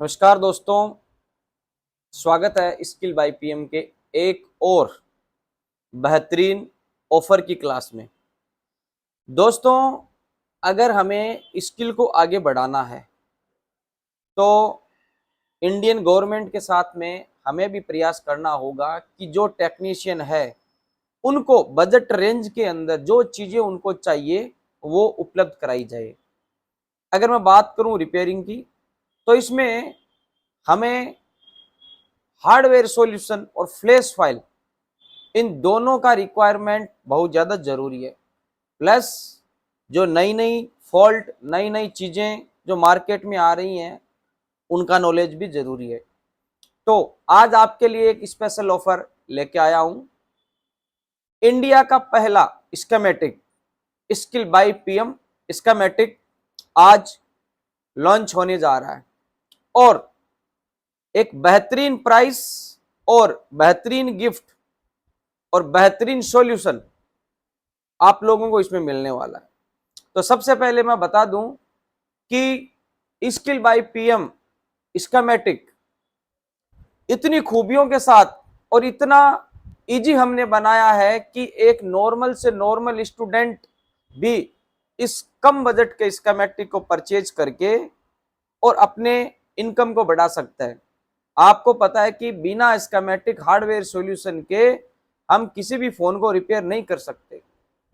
नमस्कार दोस्तों, स्वागत है स्किल बाय पीएम के एक और बेहतरीन ऑफर की क्लास में। दोस्तों, अगर हमें स्किल को आगे बढ़ाना है तो इंडियन गवर्नमेंट के साथ में हमें भी प्रयास करना होगा कि जो टेक्नीशियन है उनको बजट रेंज के अंदर जो चीज़ें उनको चाहिए वो उपलब्ध कराई जाए। अगर मैं बात करूं रिपेयरिंग की तो इसमें हमें हार्डवेयर सॉल्यूशन और फ्लैश फाइल इन दोनों का रिक्वायरमेंट बहुत ज़्यादा ज़रूरी है। प्लस जो नई नई फॉल्ट, नई नई चीज़ें जो मार्केट में आ रही हैं उनका नॉलेज भी ज़रूरी है। तो आज आपके लिए एक स्पेशल ऑफर लेके आया हूं। इंडिया का पहला schematic skill by PM schematic आज लॉन्च होने जा रहा है और एक बेहतरीन प्राइस और बेहतरीन गिफ्ट और बेहतरीन सॉल्यूशन आप लोगों को इसमें मिलने वाला है। तो सबसे पहले मैं बता दूं कि स्किल बाय पीएम स्कीमेटिक इतनी खूबियों के साथ और इतना इजी हमने बनाया है कि एक नॉर्मल से नॉर्मल स्टूडेंट भी इस कम बजट के स्कीमेटिक को परचेज करके और अपने इनकम को बढ़ा सकता है। आपको पता है कि बिना स्कीमेटिक हार्डवेयर सॉल्यूशन के हम किसी भी फोन को रिपेयर नहीं कर सकते।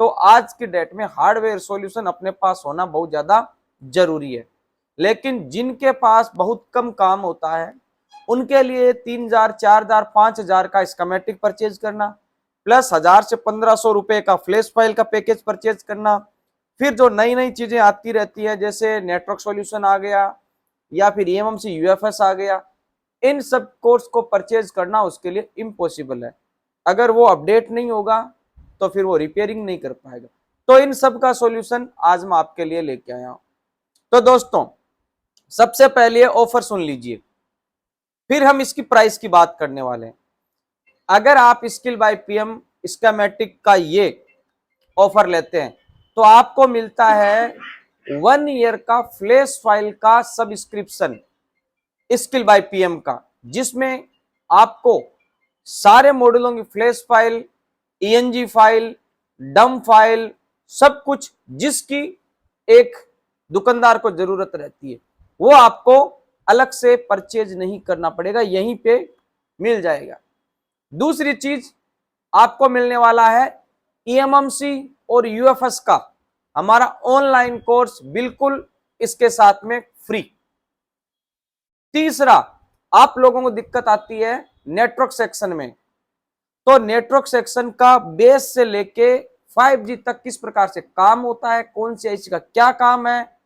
तो आज की डेट में हार्डवेयर सॉल्यूशन अपने पास होना बहुत ज्यादा जरूरी है। लेकिन जिनके पास बहुत कम काम होता है उनके लिए 3,000, 4,000, 5,000 का स्कीमेटिक परचेज करना प्लस 1,000 से 1,500 रुपए का फ्लैश फाइल का पैकेज परचेज करना, फिर जो नई नई चीजें आती रहती है जैसे नेटवर्क सॉल्यूशन आ गया या फिर ईएमएमसी यूएफएस आ गया, इन सब कोर्स को परचेज करना उसके लिए इम्पॉसिबल है। अगर वो अपडेट नहीं होगा तो फिर वो रिपेयरिंग नहीं कर पाएगा। तो इन सब का सॉल्यूशन आज मैं आपके लिए लेके आया हूं। तो दोस्तों, सबसे पहले ऑफर सुन लीजिए, फिर हम इसकी प्राइस की बात करने वाले हैं। अगर आप स्किल बाय पीएम स्कीमेटिक का ये ऑफर लेते हैं तो आपको मिलता है 1 ईयर का फ्लैश फाइल का सब्सक्रिप्शन स्किल बाय पीएम का, जिसमें आपको सारे मॉड्यूलों की फ्लैश फाइल, ईएनजी फाइल, डम फाइल, सब कुछ जिसकी एक दुकानदार को जरूरत रहती है वो आपको अलग से परचेज नहीं करना पड़ेगा, यहीं पे मिल जाएगा। दूसरी चीज आपको मिलने वाला है ईएमएमसी और यूएफएस का हमारा ऑनलाइन कोर्स बिल्कुल इसके साथ में फ्री। तीसरा, आप लोगों को दिक्कत आती है नेटवर्क सेक्शन में, तो नेटवर्क सेक्शन का बेस से लेके 5G तक किस प्रकार से काम होता है, कौन सी आईसी का क्या काम है,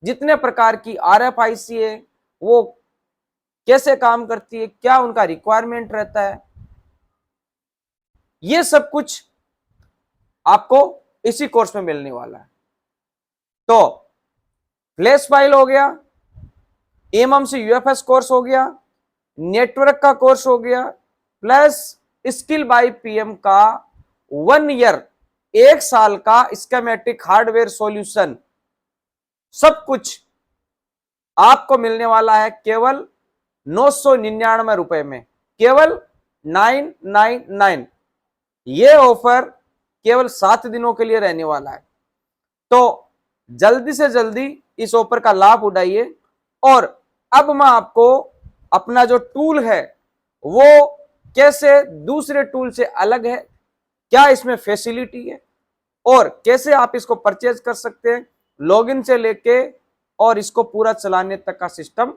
जितने प्रकार की आरएफआईसी है वो कैसे काम करती है, क्या उनका रिक्वायरमेंट रहता है, ये सब कुछ आपको इसी कोर्स में मिलने वाला है। तो फ्लैश फाइल हो गया, एमएमसी यूएफएस कोर्स हो गया, नेटवर्क का कोर्स हो गया, प्लस स्किल बाय पीएम का 1 ईयर 1 साल का स्कीमेटिक हार्डवेयर सॉल्यूशन, सब कुछ आपको मिलने वाला है केवल 999 रुपए में, केवल 999। ये ऑफर केवल 7 दिनों के लिए रहने वाला है। तो जल्दी से जल्दी इस ऑफर का लाभ उठाइए। और अब मैं आपको अपना जो टूल है वो कैसे दूसरे टूल से अलग है, क्या इसमें फैसिलिटी है और कैसे आप इसको परचेज कर सकते हैं, लॉगिन से लेके और इसको पूरा चलाने तक का सिस्टम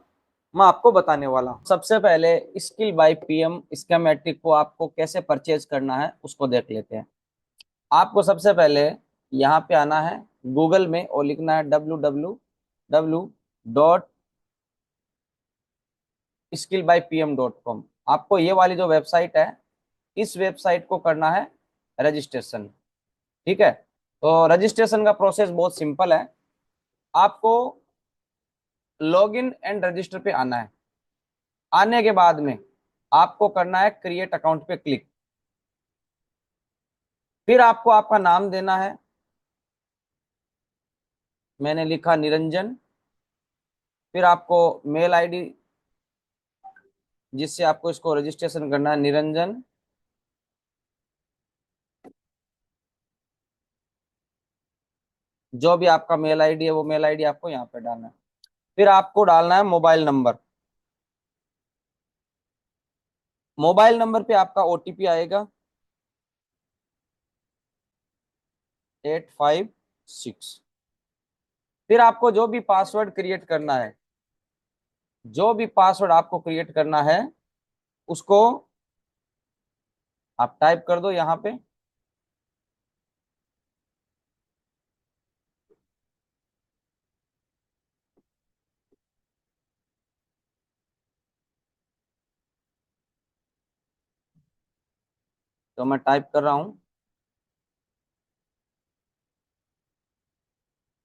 मैं आपको बताने वाला हूं। सबसे पहले स्किल बाय पीएम स्कीमेटिक को आपको कैसे परचेज करना है उसको देख लेते हैं। आपको सबसे पहले यहाँ पे आना है गूगल में और लिखना है www.skillbypm.com। आपको ये वाली जो वेबसाइट है इस वेबसाइट को करना है रजिस्ट्रेशन। ठीक है, तो रजिस्ट्रेशन का प्रोसेस बहुत सिंपल है। आपको लॉगिन एंड रजिस्टर पे आना है। आने के बाद में आपको करना है क्रिएट अकाउंट पे क्लिक। फिर आपको आपका नाम देना है, मैंने लिखा निरंजन। फिर आपको मेल आईडी जिससे आपको इसको रजिस्ट्रेशन करना है, निरंजन। जो भी आपका मेल आईडी है वो मेल आईडी आपको यहाँ पे डालना है। फिर आपको डालना है मोबाइल नंबर। मोबाइल नंबर पे आपका ओटीपी आएगा 856। फिर आपको जो भी पासवर्ड क्रिएट करना है, जो भी पासवर्ड आपको क्रिएट करना है, उसको आप टाइप कर दो यहाँ पे। तो मैं टाइप कर रहा हूँ।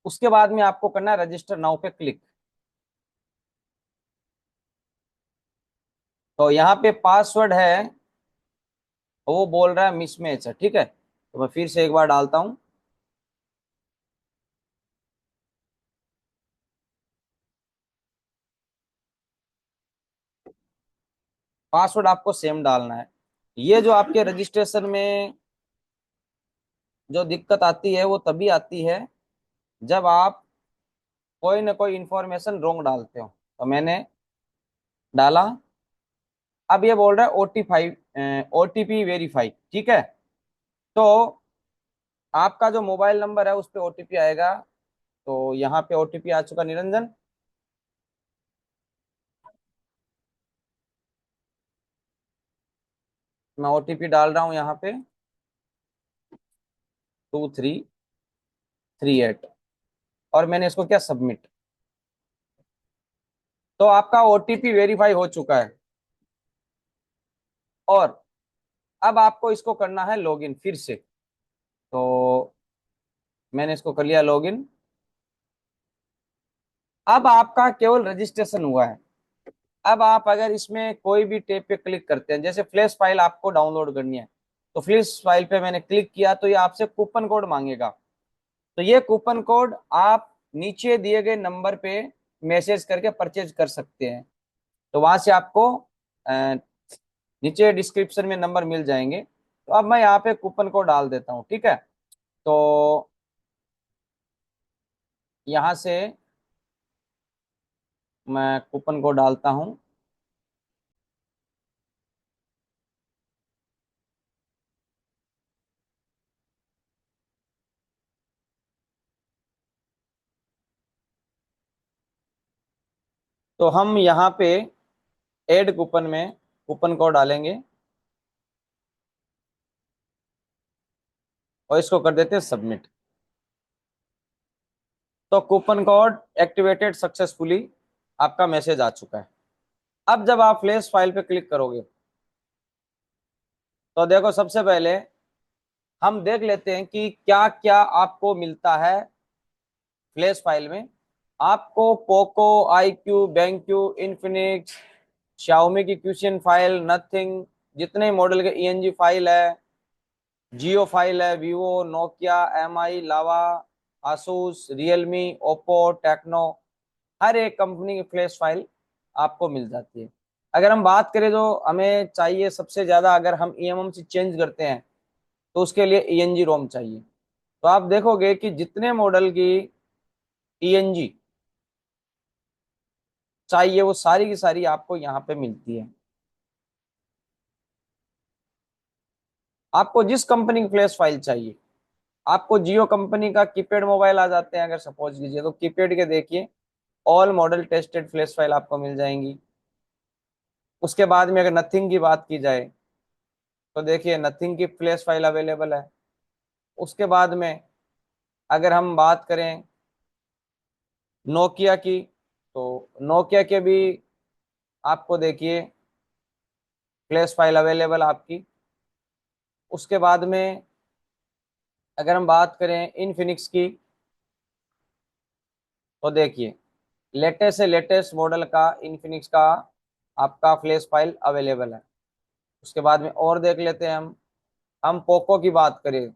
उसके बाद में आपको करना है रजिस्टर नाउ पे क्लिक। तो यहाँ पे पासवर्ड है, वो बोल रहा है मिसमैच है, ठीक है। तो मैं फिर से एक बार डालता हूँ। पासवर्ड आपको सेम डालना है। ये जो आपके रजिस्ट्रेशन में जो दिक्कत आती है वो तभी आती है जब आप कोई ना कोई इंफॉर्मेशन रॉन्ग डालते हो। तो मैंने डाला। अब ये बोल रहा है ओटीपी वेरीफाई, ठीक है। तो आपका जो मोबाइल नंबर है उस पर ओटीपी आएगा। तो यहाँ पे ओटीपी आ चुका, निरंजन। मैं ओटीपी डाल रहा हूँ यहाँ पे, 2338। और मैंने इसको किया सबमिट। तो आपका ओटीपी वेरीफाई हो चुका है। और अब आपको इसको करना है लॉगिन फिर से। तो मैंने इसको कर लिया लॉगिन। अब आपका केवल रजिस्ट्रेशन हुआ है। अब आप अगर इसमें कोई भी टैब पे क्लिक करते हैं, जैसे फ्लैश फाइल आपको डाउनलोड करनी है, तो फ्लैश फाइल पे मैंने क्लिक किया तो ये आपसे कूपन कोड मांगेगा। तो ये कूपन कोड आप नीचे दिए गए नंबर पे मैसेज करके परचेज कर सकते हैं। तो वहां से आपको अ, नीचे डिस्क्रिप्शन में नंबर मिल जाएंगे। तो अब मैं यहाँ पे कूपन कोड डाल देता हूँ, ठीक है। तो यहाँ से मैं कूपन कोड डालता हूँ। तो हम यहाँ पे ऐड कूपन में कूपन कोड डालेंगे और इसको कर देते हैं सबमिट। तो कूपन कोड एक्टिवेटेड सक्सेसफुली, आपका मैसेज आ चुका है। अब जब आप फ्लैश फाइल पे क्लिक करोगे तो देखो, सबसे पहले हम देख लेते हैं कि क्या क्या आपको मिलता है फ्लैश फाइल में। आपको Poco, IQ, BenQ, Infinix, Xiaomi की क्यूशन फाइल, नथिंग, जितने मॉडल के ईएनजी फाइल है, जियो फाइल है, वीवो, नोकिया, एमआई, लावा, आसूस, रियलमी, ओप्पो, टेक्नो, हर एक कंपनी की फ्लैश फाइल आपको मिल जाती है। अगर हम बात करें जो हमें चाहिए सबसे ज्यादा, अगर हम ईएमएम से चेंज करते हैं तो उसके लिए ईएनजी रोम चाहिए। तो आप देखोगे कि जितने मॉडल की ईएनजी चाहिए वो सारी की सारी आपको यहाँ पे मिलती है। आपको जिस कंपनी की फ्लैश फाइल चाहिए, आपको जियो कंपनी का कीपैड मोबाइल आ जाते हैं अगर सपोज कीजिए, तो कीपैड के देखिए all model tested flash file आपको मिल जाएंगी। उसके बाद में अगर नथिंग की बात की जाए तो देखिए नथिंग की फ्लैश फाइल अवेलेबल है। उसके बाद में अगर हम बात करें नोकिया की, तो नोकिया के भी आपको देखिए फ्लैश फाइल अवेलेबल आपकी। उसके बाद में अगर हम बात करें इनफिनिक्स की, तो देखिए लेटेस्ट से लेटेस्ट मॉडल का इनफिनिक्स का आपका फ्लैश फाइल अवेलेबल है। उसके बाद में और देख लेते हैं हम पोको की बात करें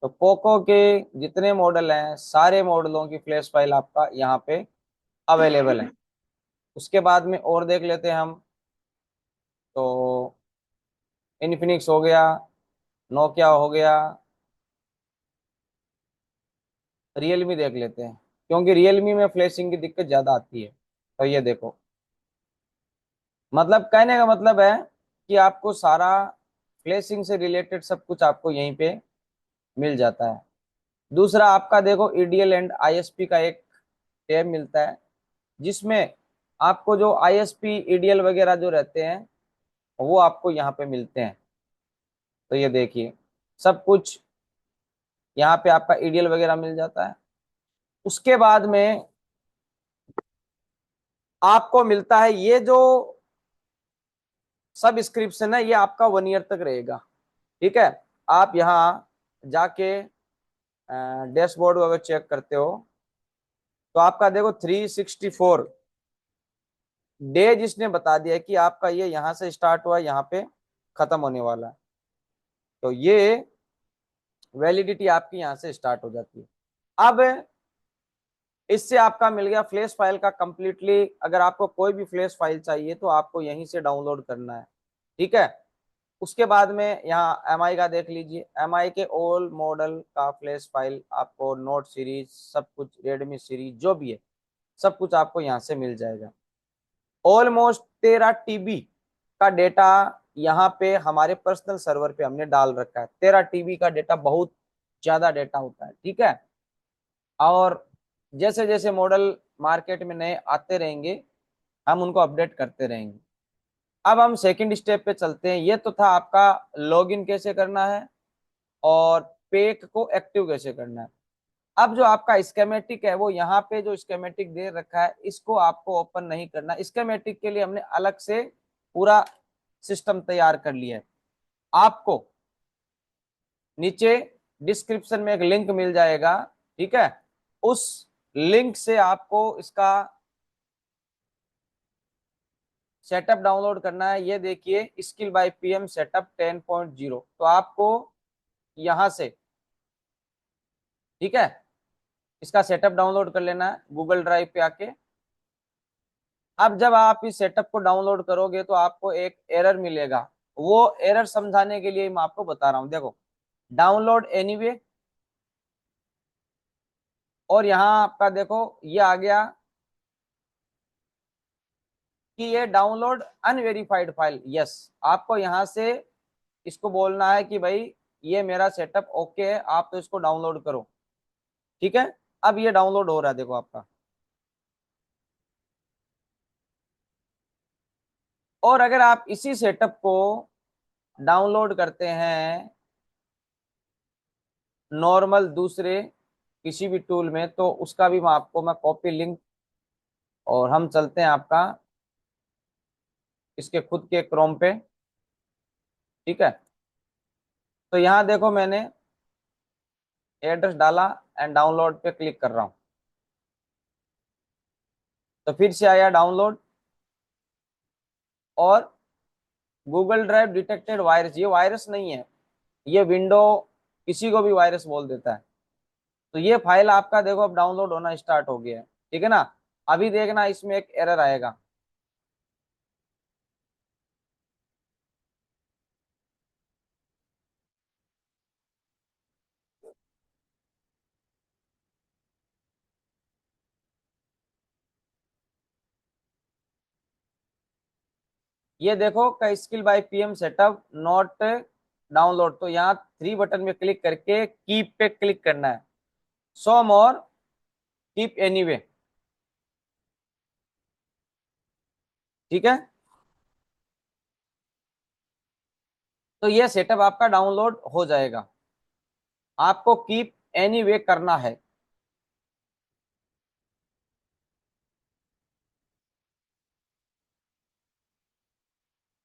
तो पोको के जितने मॉडल हैं सारे मॉडलों की फ्लैश फाइल आपका यहाँ पे अवेलेबल है। उसके बाद में और देख लेते हैं हम तो इन्फिनिक्स हो गया, नोकिया हो गया, रियलमी देख लेते हैं, क्योंकि रियलमी में फ्लैशिंग की दिक्कत ज्यादा आती है। तो ये देखो, मतलब कहने का मतलब है कि आपको सारा फ्लैशिंग से रिलेटेड सब कुछ आपको यहीं पे मिल जाता है। दूसरा आपका देखो ईडीएल एंड आईएसपी का एक टैब मिलता है, जिसमें आपको जो आईएसपी ईडीएल वगैरह जो रहते हैं वो आपको यहाँ पे मिलते हैं। तो ये देखिए, सब कुछ यहाँ पे आपका ईडीएल वगैरह मिल जाता है। उसके बाद में आपको मिलता है ये जो सब्सक्रिप्शन है, ये आपका 1 ईयर तक रहेगा। ठीक है, आप यहाँ जाके डैशबोर्ड अगर चेक करते हो तो आपका देखो 364 डेज इसने बता दिया है कि आपका ये यहाँ से स्टार्ट हुआ, यहाँ पे खत्म होने वाला है। तो ये वैलिडिटी आपकी यहाँ से स्टार्ट हो जाती है। अब इससे आपका मिल गया फ्लैश फाइल का कंप्लीटली। अगर आपको कोई भी फ्लैश फाइल चाहिए तो आपको यहीं से डाउनलोड करना है। ठीक है, उसके बाद में यहाँ एमआई का देख लीजिए, एमआई के ओल्ड मॉडल का फ्लैश फाइल आपको, नोट सीरीज सब कुछ, रेडमी सीरीज जो भी है सब कुछ आपको यहाँ से मिल जाएगा। ऑलमोस्ट 13 TB का डेटा यहाँ पे हमारे पर्सनल सर्वर पे हमने डाल रखा है। 13 TB का डेटा बहुत ज्यादा डेटा होता है। ठीक है, और जैसे जैसे मॉडल मार्केट में नए आते रहेंगे हम उनको अपडेट करते रहेंगे। अब हम सेकंड स्टेप पे चलते हैं। ये तो था आपका लॉगिन कैसे करना है और पेक को एक्टिव कैसे करना है। अब जो आपका स्केमेटिक है, वो यहाँ पे जो स्केमेटिक दे रखा है इसको आपको ओपन नहीं करना। स्केमेटिक के लिए हमने अलग से पूरा सिस्टम तैयार कर लिया है। आपको नीचे डिस्क्रिप्शन में एक लिंक मिल जाएगा। ठीक है, उस लिंक से आपको इसका सेटअप डाउनलोड करना है। ये देखिए, स्किल बाय पीएम सेटअप 10.0। तो आपको यहां से, ठीक है, इसका सेटअप डाउनलोड कर लेना है गूगल ड्राइव पे आके। अब जब आप इस सेटअप को डाउनलोड करोगे तो आपको एक एरर मिलेगा। वो एरर समझाने के लिए मैं आपको बता रहा हूं। देखो, डाउनलोड एनीवे, और यहाँ आपका देखो ये आ गया कि ये डाउनलोड अनवेरिफाइड फाइल। यस, आपको यहाँ से इसको बोलना है कि भाई ये मेरा सेटअप ओके है, आप तो इसको डाउनलोड करो। ठीक है, अब ये डाउनलोड हो रहा है, देखो आपका। और अगर आप इसी सेटअप को डाउनलोड करते हैं नॉर्मल दूसरे किसी भी टूल में, तो उसका भी मैं कॉपी लिंक, और हम चलते हैं आपका इसके खुद के क्रोम पे। ठीक है, तो यहाँ देखो मैंने एड्रेस डाला एंड डाउनलोड पे क्लिक कर रहा हूँ, तो फिर से आया डाउनलोड। और गूगल ड्राइव डिटेक्टेड वायरस, ये वायरस नहीं है, ये विंडो किसी को भी वायरस बोल देता है। तो ये फाइल आपका देखो अब डाउनलोड होना स्टार्ट हो गया है। ठीक है ना, अभी देखना इसमें एक एरर आएगा। ये देखो का skill by PM setup not download. तो यहाँ 3 बटन में क्लिक करके कीप पे क्लिक करना है, शो मोर, कीप एनीवे। ठीक है, तो ये सेटअप आपका डाउनलोड हो जाएगा। आपको कीप एनीवे करना है।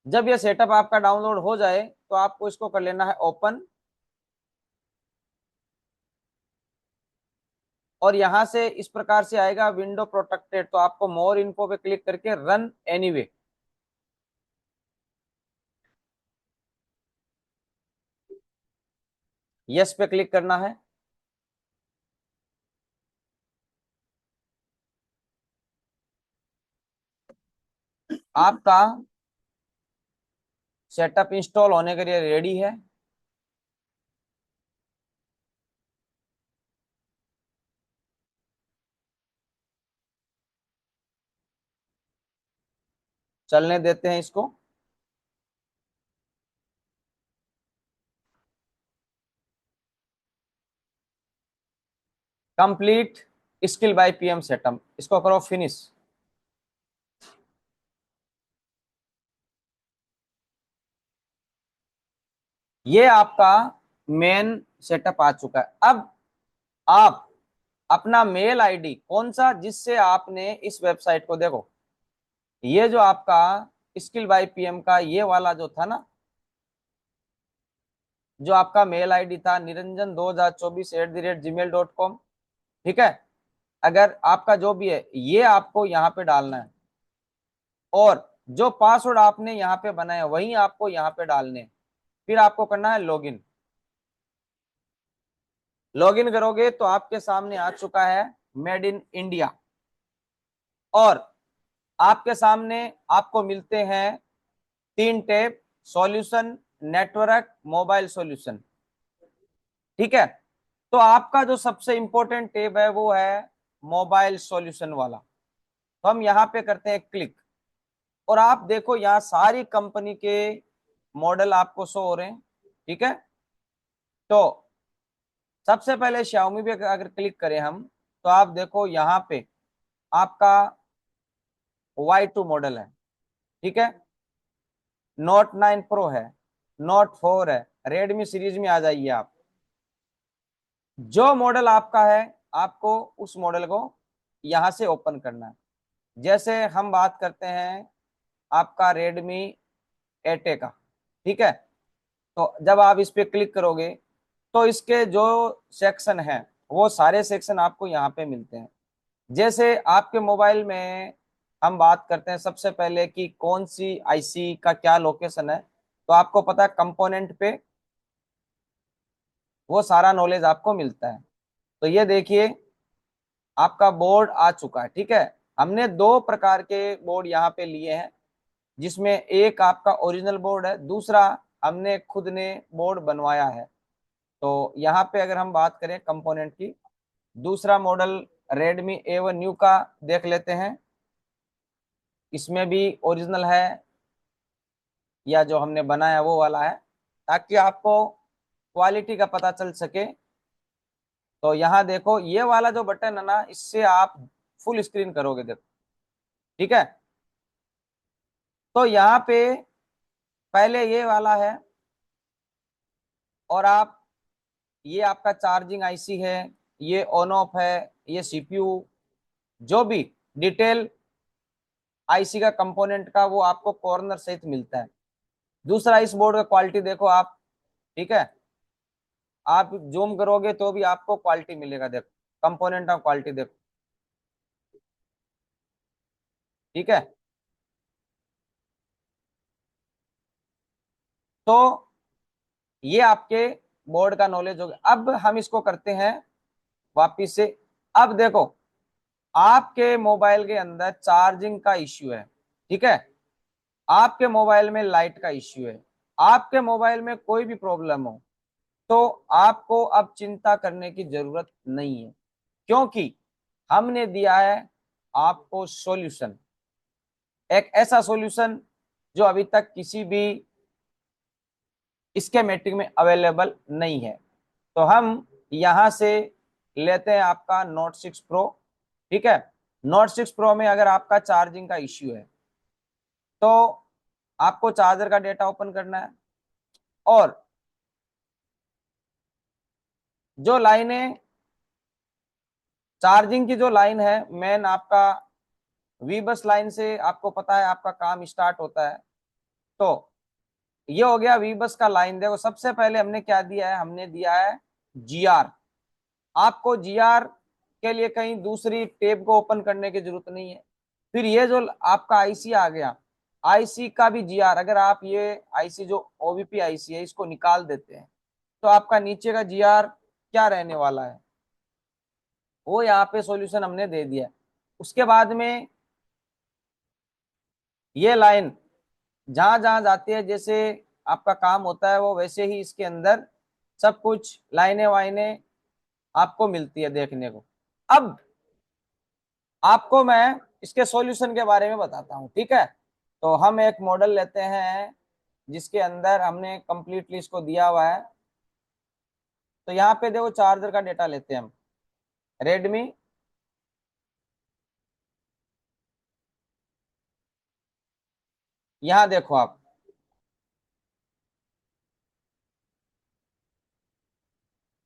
जब ये सेटअप आपका डाउनलोड हो जाए तो आपको इसको कर लेना है ओपन, और यहां से इस प्रकार से आएगा विंडो प्रोटेक्टेड। तो आपको मोर इन्फो पे क्लिक करके रन एनीवे, यस पे क्लिक करना है। आपका सेटअप इंस्टॉल होने के लिए रेडी है। चलने देते हैं इसको। Complete skill by PM setup, इसको करो फिनिश। ये आपका मेन सेटअप आ चुका है। अब आप अपना मेल आईडी कौन सा, जिससे आपने इस वेबसाइट को, देखो ये जो आपका स्किल बाय पीएम का ये वाला जो था ना, जो आपका मेल आईडी था niranjan2024@gmail.com, ठीक है। अगर आपका जो भी है ये आपको यहाँ पे डालना है, और जो पासवर्ड आपने यहाँ पे बनाया वही आपको यहाँ पे डालने हैं। फिर आपको करना है लॉगिन। लॉगिन करोगे तो आपके सामने आ चुका है मेड इन इंडिया, और आपके सामने आपको मिलते हैं 3 tab: solution, network, mobile solution, ठीक है। तो आपका जो सबसे इंपॉर्टेंट टैब है वो है मोबाइल सॉल्यूशन वाला। तो हम यहाँ पे करते हैं क्लिक, और आप देखो यहाँ सारी कंपनी के मॉडल आपको शो हो रहे हैं, ठीक है। तो सबसे पहले Xiaomi पे अगर क्लिक करें हम, तो आप देखो यहाँ पे आपका Y2 मॉडल है, ठीक है। Note 9 Pro है, Note 4 है। Redmi सीरीज में आ जाइए आप। जो मॉडल आपका है आपको उस मॉडल को यहां से ओपन करना है। जैसे हम बात करते हैं आपका Redmi 8A का, ठीक है। तो जब आप इस पे क्लिक करोगे तो इसके जो सेक्शन हैं वो सारे सेक्शन आपको यहाँ पे मिलते हैं। जैसे आपके मोबाइल में हम बात करते हैं सबसे पहले कि कौन सी आईसी का क्या लोकेशन है, तो आपको पता है कंपोनेंट पे वो सारा नॉलेज आपको मिलता है। तो ये देखिए आपका बोर्ड आ चुका है, ठीक है। हमने 2 प्रकार के बोर्ड यहाँ पे लिए हैं, जिसमें एक आपका ओरिजिनल बोर्ड है, दूसरा हमने खुद ने बोर्ड बनवाया है। तो यहाँ पे अगर हम बात करें कंपोनेंट की, दूसरा मॉडल Redmi A1 न्यू का देख लेते हैं। इसमें भी ओरिजिनल है या जो हमने बनाया वो वाला है, ताकि आपको क्वालिटी का पता चल सके। तो यहाँ देखो ये वाला जो बटन है ना, इससे आप फुल स्क्रीन करोगे, देखो, ठीक है। तो यहाँ पे पहले ये वाला है, और आप, ये आपका चार्जिंग आईसी है, ये ऑन ऑफ है, ये सीपीयू, जो भी डिटेल आईसी का कंपोनेंट का वो आपको कॉर्नर सहित मिलता है। दूसरा, इस बोर्ड का क्वालिटी देखो आप, ठीक है। आप जूम करोगे तो भी आपको क्वालिटी मिलेगा, देखो कंपोनेंट ऑफ क्वालिटी देखो, ठीक है। तो ये आपके बोर्ड का नॉलेज हो गया। अब हम इसको करते हैं वापिस से। अब देखो आपके मोबाइल के अंदर चार्जिंग का इश्यू है, ठीक है। आपके मोबाइल में लाइट का इश्यू है, आपके मोबाइल में कोई भी प्रॉब्लम हो, तो आपको अब चिंता करने की जरूरत नहीं है, क्योंकि हमने दिया है आपको सॉल्यूशन, एक ऐसा सॉल्यूशन जो अभी तक किसी भी स्कीमेटिक में अवेलेबल नहीं है। तो हम यहां से लेते हैं आपका Note 6 Pro, ठीक है। Note 6 Pro में अगर आपका चार्जिंग का इश्यू है, तो आपको चार्जर का डेटा ओपन करना है, और जो लाइनें, चार्जिंग की जो लाइन है मेन आपका वी बस लाइन से, आपको पता है आपका काम स्टार्ट होता है। तो ये हो गया वी बस का लाइन। देखो सबसे पहले हमने क्या दिया है, हमने दिया है जीआर। आपको जीआर के लिए कहीं दूसरी टेब को ओपन करने की जरूरत नहीं है। फिर ये जो आपका आईसी आ गया, आईसी का भी जीआर, अगर आप ये आईसी जो ओबीपी आईसी है इसको निकाल देते हैं, तो आपका नीचे का जीआर क्या रहने वाला है, वो यहाँ पे सॉल्यूशन हमने दे दिया। उसके बाद में ये लाइन जहां जहां जाती है, जैसे आपका काम होता है वो वैसे ही इसके अंदर सब कुछ लाइनें वाइनें आपको मिलती है देखने को। अब आपको मैं इसके सॉल्यूशन के बारे में बताता हूँ, ठीक है। तो हम एक मॉडल लेते हैं जिसके अंदर हमने कंप्लीटली इसको दिया हुआ है। तो यहाँ पे देखो चार्जर का डेटा लेते हैं हम, रेडमी। यहाँ देखो आप,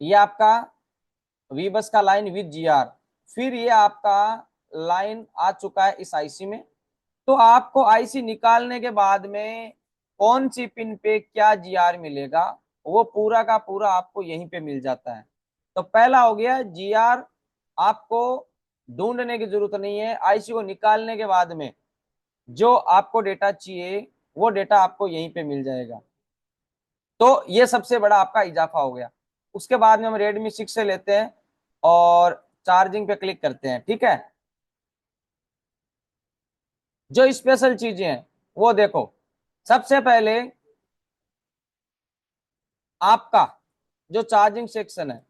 ये आपका वीबस का लाइन विद जीआर, फिर ये आपका लाइन आ चुका है इस आईसी में। तो आपको आईसी निकालने के बाद में कौन सी पिन पे क्या जीआर मिलेगा, वो पूरा का पूरा आपको यहीं पे मिल जाता है। तो पहला हो गया जीआर, आपको ढूंढने की जरूरत नहीं है। आईसी को निकालने के बाद में जो आपको डेटा चाहिए वो डेटा आपको यहीं पे मिल जाएगा। तो ये सबसे बड़ा आपका इजाफा हो गया। उसके बाद में हम रेडमी 6 से लेते हैं और चार्जिंग पे क्लिक करते हैं, ठीक है। जो स्पेशल चीजें हैं वो देखो, सबसे पहले आपका जो चार्जिंग सेक्शन है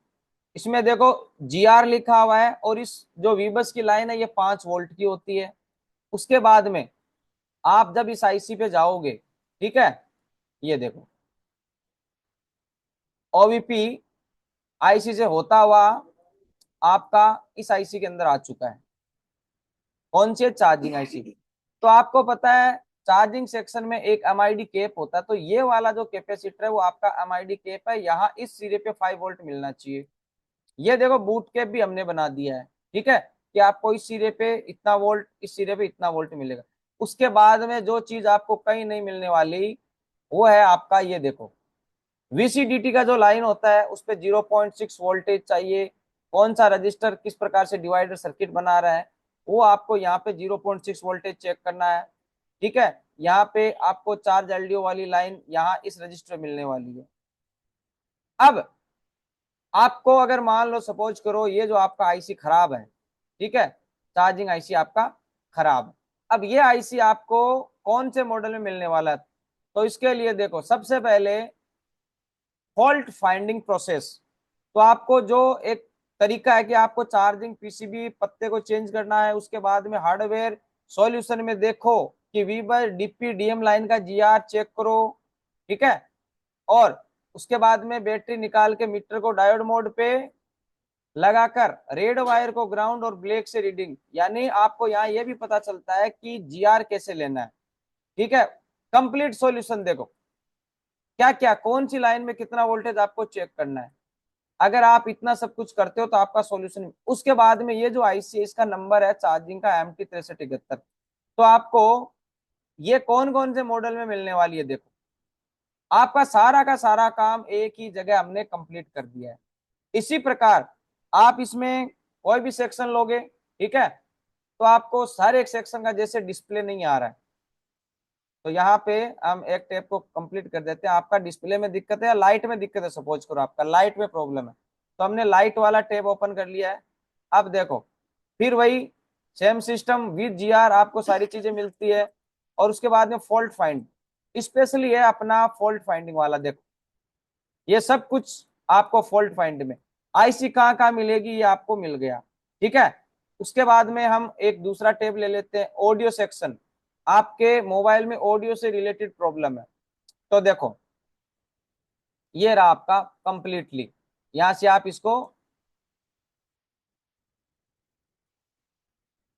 इसमें देखो जीआर लिखा हुआ है, और इस जो वीबस की लाइन है ये 5 वोल्ट की होती है। उसके बाद में आप जब इस आईसी पे जाओगे, ठीक है, ये देखो ओवीपी आईसी से होता हुआ आपका इस आईसी के अंदर आ चुका है। कौन सी है? Charging IC. तो आपको पता है चार्जिंग सेक्शन में एक एमआईडी केप होता है, तो ये वाला जो कैपेसिटर है वो आपका एमआईडी केप है। यहाँ इस सिरे पे 5 वोल्ट मिलना चाहिए। ये देखो बूट कैप भी हमने बना दिया है, ठीक है, कि आपको इस सिरे पे इतना वोल्ट, इस सिरे पे इतना वोल्ट मिलेगा। उसके बाद में जो चीज आपको कहीं नहीं मिलने वाली वो है आपका, ये देखो वीसीडीटी का जो लाइन होता है उस पर 0.6 वोल्टेज चाहिए। कौन सा रजिस्टर किस प्रकार से डिवाइडर सर्किट बना रहा है वो आपको यहाँ पे 0.6 वोल्टेज चेक करना है, ठीक है। यहाँ पे आपको चार्ज एलडीओ वाली लाइन यहाँ इस रजिस्टर में मिलने वाली है। अब आपको अगर मान लो सपोज करो ये जो आपका आईसी खराब है, ठीक है, चार्जिंग आईसी आपका खराब है। अब ये आईसी आपको कौन से मॉडल में मिलने वाला है? तो इसके लिए देखो सबसे पहले फॉल्ट फाइंडिंग प्रोसेस। तो आपको जो एक तरीका है कि आपको चार्जिंग पीसीबी पत्ते को चेंज करना है, उसके बाद में हार्डवेयर सॉल्यूशन में देखो कि वीबर डीपी डीएम लाइन का जीआर चेक करो, ठीक है। और उसके बाद में बैटरी निकाल के मीटर को डायोड मोड पे लगाकर रेड वायर को ग्राउंड और ब्लैक से रीडिंग, यानी आपको यहाँ ये भी पता चलता है कि जीआर कैसे लेना है, ठीक है। कंप्लीट सॉल्यूशन देखो क्या क्या कौन सी लाइन में कितना वोल्टेज आपको चेक करना है। अगर आप इतना सब कुछ करते हो तो आपका सॉल्यूशन। उसके बाद में ये जो आईसी है इसका नंबर है चार्जिंग का MT6371। तो आपको ये कौन कौन से मॉडल में मिलने वाली है देखो, आपका सारा का सारा काम एक ही जगह हमने कंप्लीट कर दिया है। इसी प्रकार आप इसमें कोई भी सेक्शन लोगे, ठीक है, तो आपको हर एक सेक्शन का जैसे डिस्प्ले नहीं आ रहा है, तो यहाँ पे हम एक टेप को कंप्लीट कर देते हैं। आपका डिस्प्ले में दिक्कत है या लाइट में दिक्कत है, सपोज करो आपका लाइट में प्रॉब्लम है, तो हमने लाइट वाला टेप ओपन कर लिया है। अब देखो फिर वही सेम सिस्टम विद जीआर आपको सारी चीजें मिलती है। और उसके बाद में फॉल्ट फाइंड स्पेशली है अपना फॉल्ट फाइंडिंग वाला, देखो ये सब कुछ आपको फॉल्ट फाइंड में आईसी कहाँ कहाँ मिलेगी ये आपको मिल गया, ठीक है। उसके बाद में हम एक दूसरा टेब ले लेते हैं ऑडियो सेक्शन। आपके मोबाइल में ऑडियो से रिलेटेड प्रॉब्लम है, तो देखो ये रहा आपका कंप्लीटली। यहां से आप इसको,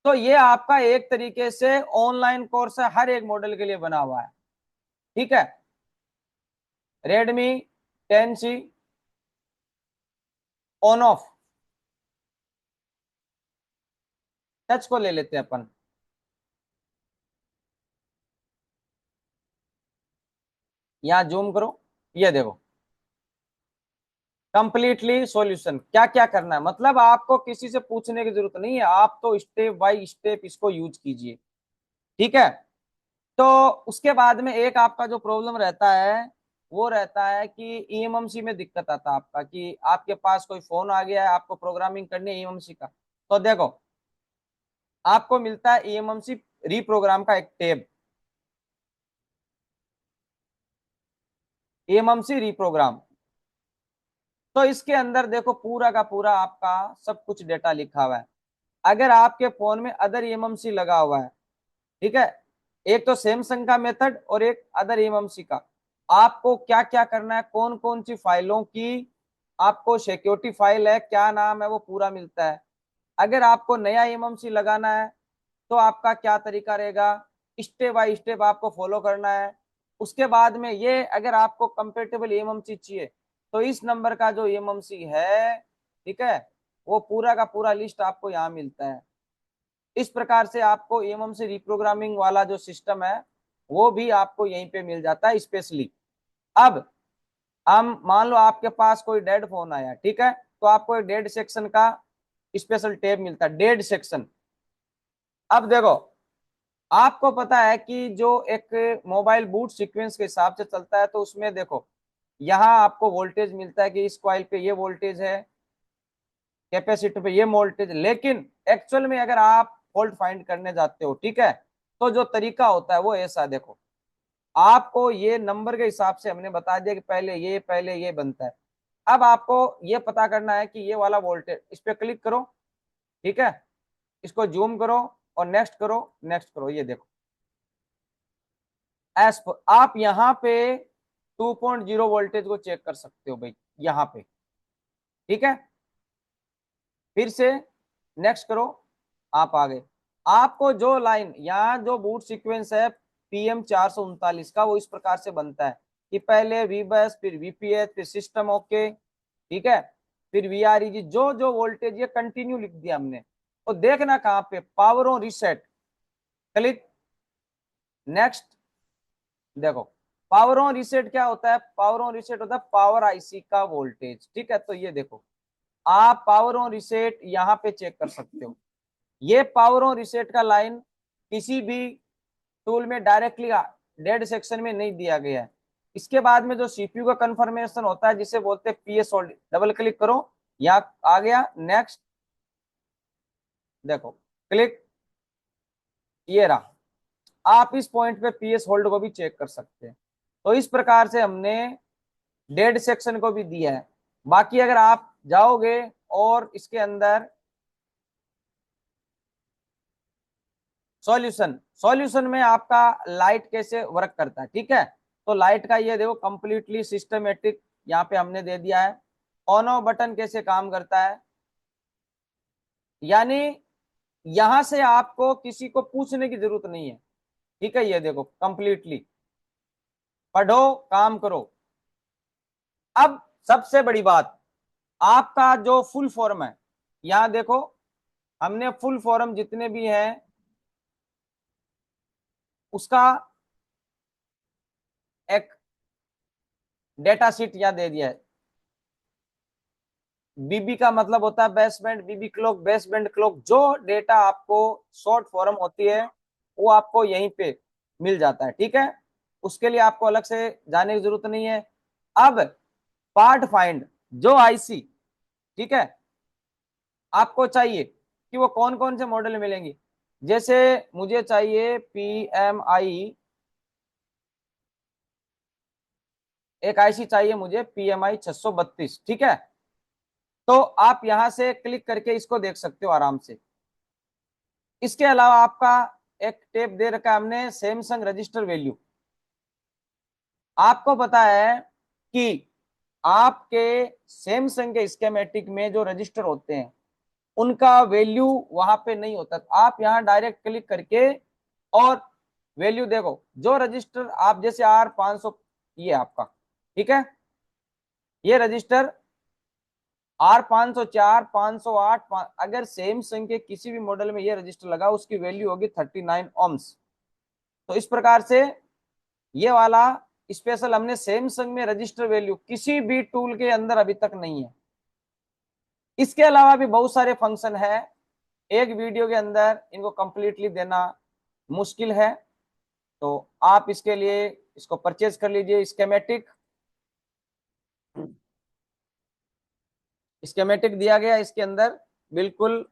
तो ये आपका एक तरीके से ऑनलाइन कोर्स है, हर एक मॉडल के लिए बना हुआ है, ठीक है। Redmi 10C on off touch को ले लेते हैं अपन। यहां जूम करो, ये देखो कंप्लीटली सॉल्यूशन। क्या क्या करना है मतलब आपको किसी से पूछने की जरूरत नहीं है, आप तो स्टेप बाय स्टेप इसको यूज कीजिए, ठीक है। तो उसके बाद में एक आपका जो प्रॉब्लम रहता है वो रहता है कि ईएमएमसी में दिक्कत आता है आपका, कि आपके पास कोई फोन आ गया है, आपको प्रोग्रामिंग करनी है ईएमएमसी का। तो देखो आपको मिलता है ईएमएमसी रीप्रोग्राम का एक टेब। MMC reprogram. तो इसके अंदर देखो पूरा का पूरा आपका सब कुछ डेटा लिखा हुआ है। अगर आपके फोन में अदर एमएमसी लगा हुआ है, ठीक है, एक तो सैमसंग का मेथड और एक अदर एमएमसी का, आपको क्या क्या करना है, कौन कौन सी फाइलों की आपको सिक्योरिटी फाइल है, क्या नाम है, वो पूरा मिलता है। अगर आपको नया एमएमसी लगाना है तो आपका क्या तरीका रहेगा, स्टेप बाय स्टेप आपको फॉलो करना है। उसके बाद में ये अगर आपको कंपेटेबल एमएमसी चाहिए तो इस नंबर का जो एमएमसी है, ठीक है, वो पूरा का पूरा लिस्ट आपको यहाँ मिलता है। इस प्रकार से आपको एमएमसी रिप्रोग्रामिंग वाला जो सिस्टम है वो भी आपको यहीं पे मिल जाता है स्पेशली। अब हम मान लो आपके पास कोई डेड फोन आया, ठीक है, तो आपको एक डेड सेक्शन का स्पेशल टैब मिलता है, डेड सेक्शन। अब देखो, आपको पता है कि जो एक मोबाइल बूट सीक्वेंस के हिसाब से चलता है, तो उसमें देखो यहाँ आपको वोल्टेज मिलता है कि इस कॉइल पे ये वोल्टेज है, कैपेसिटर पे ये वोल्टेज। लेकिन एक्चुअल में अगर आप फॉल्ट फाइंड करने जाते हो, ठीक है, तो जो तरीका होता है वो ऐसा, देखो आपको ये नंबर के हिसाब से हमने बता दिया कि पहले ये बनता है। अब आपको ये पता करना है कि ये वाला वोल्टेज, इस पे क्लिक करो, ठीक है, इसको जूम करो और नेक्स्ट करो, नेक्स्ट करो, ये देखो एस पर आप यहाँ पे 2.0 वोल्टेज को चेक कर सकते हो भाई, यहाँ पे, ठीक है। फिर से नेक्स्ट करो, आप आ गए। आपको जो लाइन यहाँ जो बूट सीक्वेंस है PM439 का, वो इस प्रकार से बनता है कि पहले वीबस, फिर वीपीएच, फिर सिस्टम ओके, ठीक है, फिर वीआरईजी, जो जो वोल्टेज ये कंटिन्यू लिख दिया हमने। तो देखना कहाँ पे, power on reset, click, next. देखो पावर ऑन रीसेट क्या होता है, पावर ऑन रीसेट होता है पावर आईसी का वोल्टेज, ठीक है। तो ये देखो आप पावर ऑन रीसेट यहाँ पे चेक कर सकते हो। ये पावर ऑन रीसेट का लाइन किसी भी टूल में डायरेक्टली डेड सेक्शन में नहीं दिया गया है। इसके बाद में जो सीपीयू का कंफर्मेशन होता है जिसे बोलते हैं पीएस होल्ड, डबल क्लिक करो, यहाँ आ गया, नेक्स्ट, देखो क्लिक, ये रहा। आप इस पॉइंट पे पीएस होल्ड को भी चेक कर सकते हैं। तो इस प्रकार से हमने डेड सेक्शन को भी दिया है। बाकी अगर आप जाओगे और इसके अंदर सॉल्यूशन, सॉल्यूशन में आपका लाइट कैसे वर्क करता है, ठीक है, तो लाइट का ये देखो कंप्लीटली सिस्टमेटिक यहाँ पे हमने दे दिया है। ऑन ऑफ बटन कैसे काम करता है, यानी यहां से आपको किसी को पूछने की जरूरत नहीं है, ठीक है। ये देखो कंप्लीटली पढ़ो, काम करो। अब सबसे बड़ी बात, आपका जो फुल फॉर्म है, यहां देखो हमने फुल फॉर्म जितने भी हैं उसका एक डेटा शीट यहाँ दे दिया है। बीबी का मतलब होता है बेसबैंड, बीबी क्लॉक, बेसबैंड क्लॉक, जो डेटा आपको शॉर्ट फॉर्म होती है वो आपको यहीं पे मिल जाता है, ठीक है। उसके लिए आपको अलग से जाने की जरूरत नहीं है। अब पार्ट फाइंड, जो आईसी, ठीक है, आपको चाहिए कि वो कौन कौन से मॉडल मिलेंगे। जैसे मुझे चाहिए पीएमआई, एक आईसी चाहिए मुझे पीएमआई 632, ठीक है। तो आप यहां से क्लिक करके इसको देख सकते हो आराम से। इसके अलावा आपका एक टेप दे रखा है हमने सैमसंग रजिस्टर वैल्यू। आपको पता है कि आपके सैमसंग के स्कीमेटिक में जो रजिस्टर होते हैं उनका वैल्यू वहां पे नहीं होता। आप यहां डायरेक्ट क्लिक करके और वैल्यू देखो, जो रजिस्टर आप जैसे R500, ये आपका, ठीक है, ये रजिस्टर R504, 508, अगर सैमसंग के किसी भी मॉडल में ये रजिस्टर लगा उसकी वैल्यू होगी 39 ohms। तो इस प्रकार से ये वाला स्पेशल हमने सैमसंग में रजिस्टर वैल्यू किसी भी टूल के अंदर अभी तक नहीं है। इसके अलावा भी बहुत सारे फंक्शन है, एक वीडियो के अंदर इनको कंप्लीटली देना मुश्किल है। तो आप इसके लिए इसको परचेज कर लीजिए, स्केमेटिक, स्केमेटिक दिया गया इसके अंदर बिल्कुल।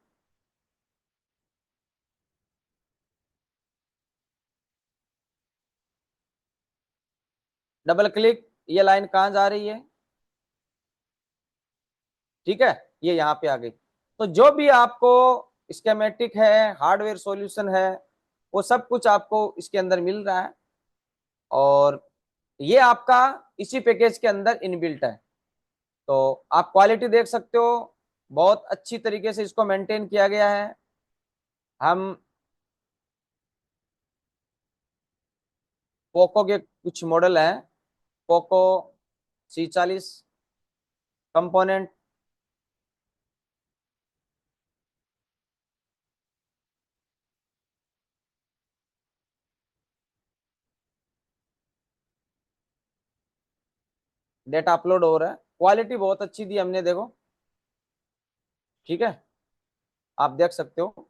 डबल क्लिक, ये लाइन कहाँ जा रही है, ठीक है, ये यहाँ पे आ गई। तो जो भी आपको स्केमेटिक है, हार्डवेयर सॉल्यूशन है, वो सब कुछ आपको इसके अंदर मिल रहा है, और ये आपका इसी पैकेज के अंदर इनबिल्ट है। तो आप क्वालिटी देख सकते हो, बहुत अच्छी तरीके से इसको मेंटेन किया गया है। हम पोको के कुछ मॉडल हैं, Poco C40 component, data upload हो रहा है, क्वालिटी बहुत अच्छी दी हमने, देखो, ठीक है, आप देख सकते हो।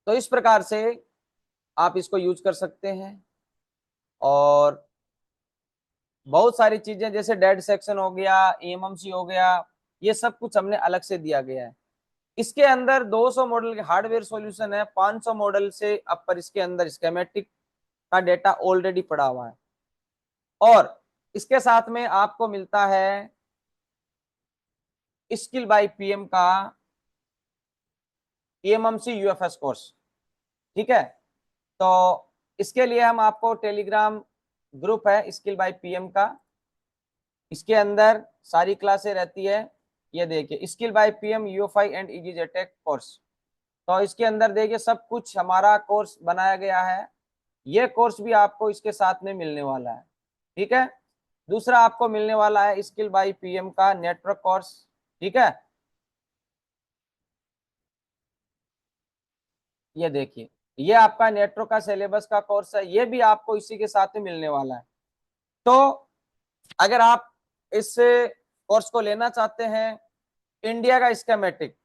तो इस प्रकार से आप इसको यूज कर सकते हैं। और बहुत सारी चीजें जैसे डेड सेक्शन हो गया, EMMC हो गया, ये सब कुछ हमने अलग से दिया गया है। इसके अंदर 200 मॉडल के हार्डवेयर सॉल्यूशन है, 500 मॉडल से अपर इसके अंदर स्कीमेटिक का डेटा ऑलरेडी पड़ा हुआ है। और इसके साथ में आपको मिलता है स्किल बाय PM का EMMC UFS कोर्स, ठीक है। तो इसके लिए हम आपको टेलीग्राम ग्रुप है स्किल बाय PM का, इसके अंदर सारी क्लासें रहती है। ये देखिए skill by PM UFI and EasyJetech course, तो इसके अंदर देखिए सब कुछ हमारा कोर्स बनाया गया है। ये कोर्स भी आपको इसके साथ में मिलने वाला है, ठीक है। दूसरा आपको मिलने वाला है स्किल बाय PM का नेटवर्क कोर्स, ठीक है। ये देखिए, ये आपका नेटवर्क का सिलेबस का कोर्स है, ये भी आपको इसी के साथ में मिलने वाला है। तो अगर आप इस कोर्स को लेना चाहते हैं, इंडिया का स्कीमेटिक,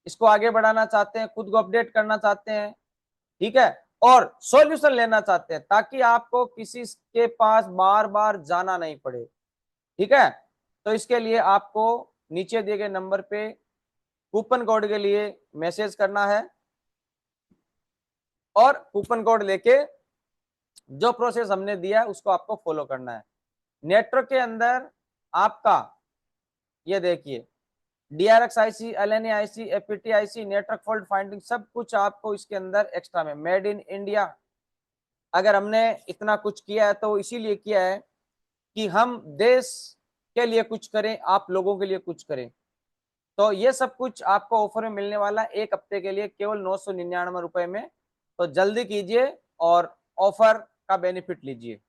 इसको आगे बढ़ाना चाहते हैं, खुद को अपडेट करना चाहते हैं, ठीक है, और सॉल्यूशन लेना चाहते हैं ताकि आपको किसी के पास बार बार जाना नहीं पड़े, ठीक है, तो इसके लिए आपको नीचे दिए गए नंबर पे कूपन कोड के लिए मैसेज करना है, और कूपन कोड लेके जो प्रोसेस हमने दिया है उसको आपको फॉलो करना है। नेटवर्क के अंदर आपका ये देखिए DRX IC, LNA IC, APT IC, network fault finding, सब कुछ आपको इसके अंदर एक्स्ट्रा में मेड इन इंडिया। अगर हमने इतना कुछ किया है तो इसीलिए किया है कि हम देश के लिए कुछ करें, आप लोगों के लिए कुछ करें। तो ये सब कुछ आपको ऑफर में मिलने वाला है 1 हफ्ते के लिए केवल 999 रुपए में। तो जल्दी कीजिए और ऑफर का बेनिफिट लीजिए।